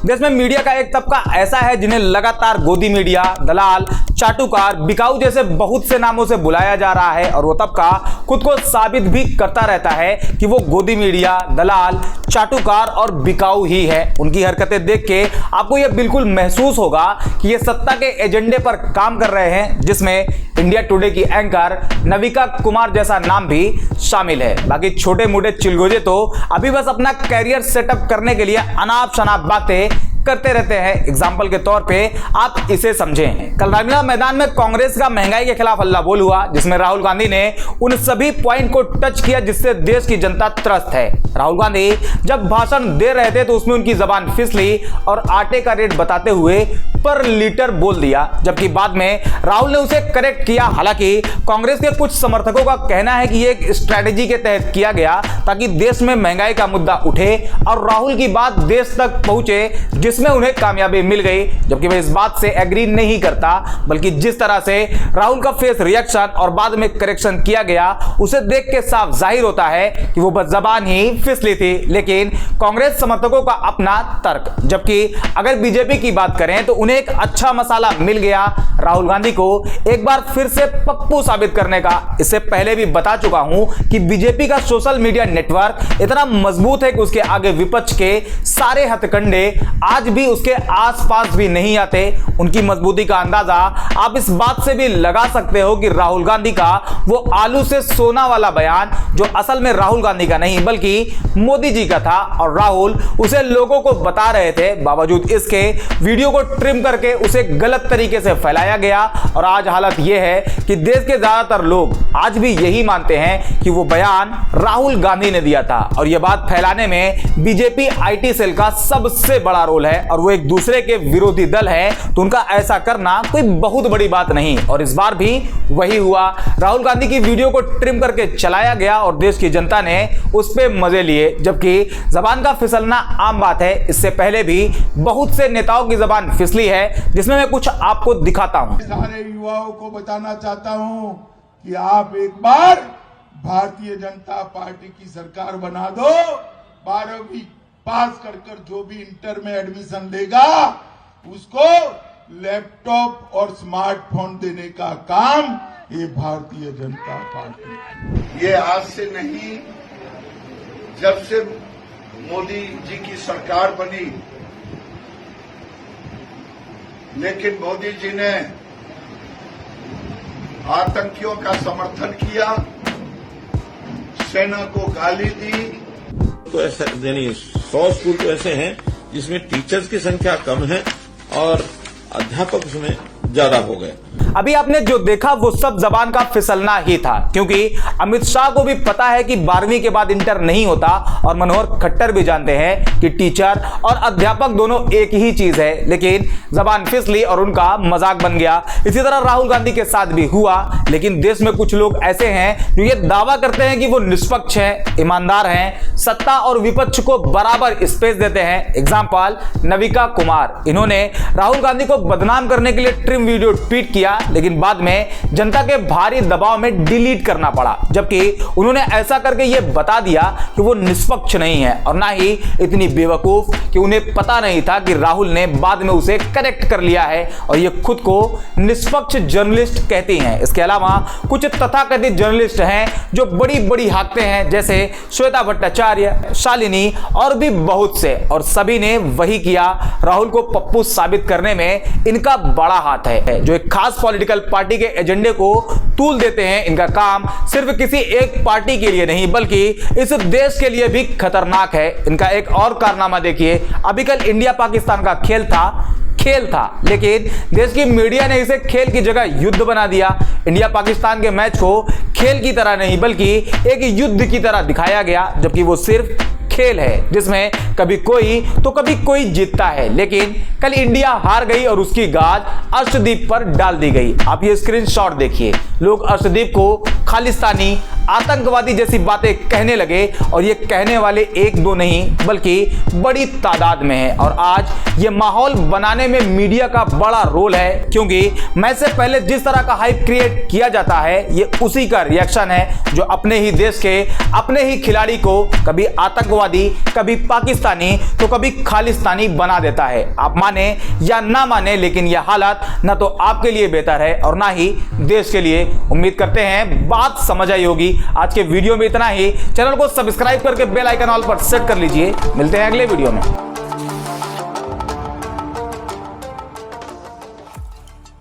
देश में मीडिया का एक तबका ऐसा है जिन्हें लगातार गोदी मीडिया, दलाल, चाटुकार, बिकाऊ जैसे बहुत से नामों से बुलाया जा रहा है और वो तबका खुद को साबित भी करता रहता है कि वो गोदी मीडिया, दलाल, चाटुकार और बिकाऊ ही है। उनकी हरकतें देख के आपको यह बिल्कुल महसूस होगा कि ये सत्ता के एजेंडे पर काम कर रहे हैं, जिसमें इंडिया टुडे की एंकर नविका कुमार जैसा नाम भी शामिल है। बाकी छोटे मोटे चिलगोजे तो अभी बस अपना कैरियर सेटअप करने के लिए अनाप शनाप बातें करते रहते हैं। एग्जाम्पल के तौर पे आप इसे समझें। कल रामलीला मैदान में कांग्रेस का महंगाई के खिलाफ हल्ला बोल हुआ, जिसमें राहुल गांधी ने उन सभी पॉइंट को टच किया जिससे देश की जनता त्रस्त है। राहुल गांधी जब भाषण दे रहे थे तो उसमें उनकी जबान फिसली और आटे का रेट बताते हुए पर लीटर बोल दिया, जबकि बाद में राहुल ने उसे करेक्ट किया। हालांकि कांग्रेस के कुछ समर्थकों का कहना है कि यह एक स्ट्रेटेजी के तहत किया गया ताकि देश में महंगाई का मुद्दा उठे और राहुल की बात देश तक पहुंचे, जिसमें उन्हें कामयाबी मिल गई। जबकि मैं इस बात से एग्री नहीं करता, बल्कि जिस तरह से राहुल का फेस रिएक्शन और बाद में करेक्शन किया गया उसे देख के साफ जाहिर होता है कि वो बस जबान ही फिसली थी। लेकिन कांग्रेस समर्थकों का अपना तर्क, जबकि अगर बीजेपी की बात करें तो उन्हें एक अच्छा मसाला मिल गया राहुल गांधी को एक बार फिर से पप्पू साबित करने का। इससे पहले भी बता चुका हूं कि बीजेपी का सोशल मीडिया नेटवर्क इतना मजबूत है कि उसके आगे विपक्ष के सारे हथकंडे आज भी उसके आसपास भी नहीं आते। उनकी मजबूती का अंदाजा आप इस बात से भी लगा सकते हो कि राहुल गांधी का वो आलू से सोना वाला बयान, जो असल में राहुल गांधी का नहीं बल्कि मोदी जी का था और राहुल उसे लोगों को बता रहे थे, बावजूद इसके वीडियो को ट्रिम करके उसे गलत तरीके से फैलाया गया। और आज हालत यह है कि देश के ज्यादातर लोग आज भी यही मानते हैं कि वो बयान राहुल गांधी ने दिया था। और यह बात फैलाने में बीजेपी आईटी सेल का सबसे बड़ा रोल है और वो एक दूसरे के विरोधी दल है, तो उनका ऐसा करना कोई बहुत बड़ी बात नहीं। और इस बार भी वही हुआ। राहुल गांधी की वीडियो को ट्रिम करके चलाया गया और देश की जनता ने उस पे मजे लिए, जबकि जबान का फिसलना आम बात है। इससे पहले भी बहुत से नेताओं की जबान फिसली है, जिसमें मैं कुछ आपको दिखाता हूं। सारे युवाओं को बताना चाहता हूं कि आप एक बार भारतीय जनता पार्टी की सरकार बना दो। 12वीं पास कर जो भी इंटर में एडमिशन लेगा उसको लैपटॉप और स्मार्टफोन देने का काम ये भारतीय जनता पार्टी। ये आज से नहीं, जब से मोदी जी की सरकार बनी, लेकिन मोदी जी ने आतंकियों का समर्थन किया, सेना को गाली दी। तो ऐसा यानी 100 स्कूल तो ऐसे हैं जिसमें टीचर्स की संख्या कम है और अध्यापक उसमें ज्यादा हो गए। अभी आपने जो देखा वो सब जबान का फिसलना ही था, क्योंकि अमित शाह को भी पता है कि 12वीं के बाद इंटर नहीं होता और मनोहर खट्टर भी जानते हैं कि टीचर और अध्यापक दोनों एक ही चीज है। लेकिन जबान फिसली और उनका मजाक बन गया। इसी तरह राहुल गांधी के साथ भी हुआ। लेकिन देश में कुछ लोग ऐसे हैं जो ये दावा करते हैं कि वो निष्पक्ष हैं, ईमानदार हैं, सत्ता और विपक्ष को बराबर स्पेस देते हैं। एग्जाम्पल नविका कुमार, इन्होंने राहुल गांधी को बदनाम करने के लिए ट्रिम वीडियो ट्वीट किया, लेकिन बाद में जनता के भारी दबाव में डिलीट करना पड़ा, जबकि उन्होंने ऐसा करके यह बता दिया कि वो निष्पक्ष नहीं है और ना ही इतनी बेवकूफ कि उन्हें पता नहीं था कि राहुल ने बाद में उसे करेक्ट कर लिया है और ये खुद को निष्पक्ष जर्नलिस्ट कहती हैं। इसके अलावा कुछ तथाकथित जर्नलिस्ट हैं जो बड़ी बड़ी हाकते हैं, जैसे श्वेता भट्टाचार्य, शालिनी और भी बहुत से, और सभी ने वही किया। राहुल को पप्पू साबित करने में इनका बड़ा हाथ है, जो एक खास पॉलिटिकल पार्टी के एजेंडे को तूल देते हैं। इनका काम सिर्फ किसी एक पार्टी के लिए नहीं बल्कि इस देश के लिए भी खतरनाक है। इनका एक और कारनामा देखिए। अभी कल इंडिया पाकिस्तान का खेल था, लेकिन देश की मीडिया ने इसे खेल की जगह युद्ध बना दिया। इंडिया पाकिस्तान के मैच को खेल की तरह नहीं बल्कि एक युद्ध की तरह दिखाया गया, जबकि वो सिर्फ खेल है जिसमें कभी कोई तो कभी कोई जीतता है। लेकिन कल इंडिया हार गई और उसकी गाज अर्शदीप पर डाल दी गई। आप ये स्क्रीनशॉट देखिए। लोग अर्शदीप को खालिस्तानी, आतंकवादी जैसी बातें कहने लगे, और ये कहने वाले एक दो नहीं बल्कि बड़ी तादाद में है। और आज ये माहौल बनाने में मीडिया का बड़ा रोल है, क्योंकि मैच से पहले जिस तरह का हाइप क्रिएट किया जाता है ये उसी का रिएक्शन है जो अपने ही देश के अपने ही खिलाड़ी को कभी आतंकवादी, कभी पाकिस्तानी, तो कभी खालिस्तानी बना देता है। आप माने या ना माने, लेकिन यह हालत ना तो आपके लिए बेहतर है और ना ही देश के लिए। उम्मीद करते हैं बात समझ आई होगी। आज के वीडियो में इतना ही। चैनल को सब्सक्राइब करके बेल आइकन ऑल पर सेट कर लीजिए। मिलते हैं अगले वीडियो में।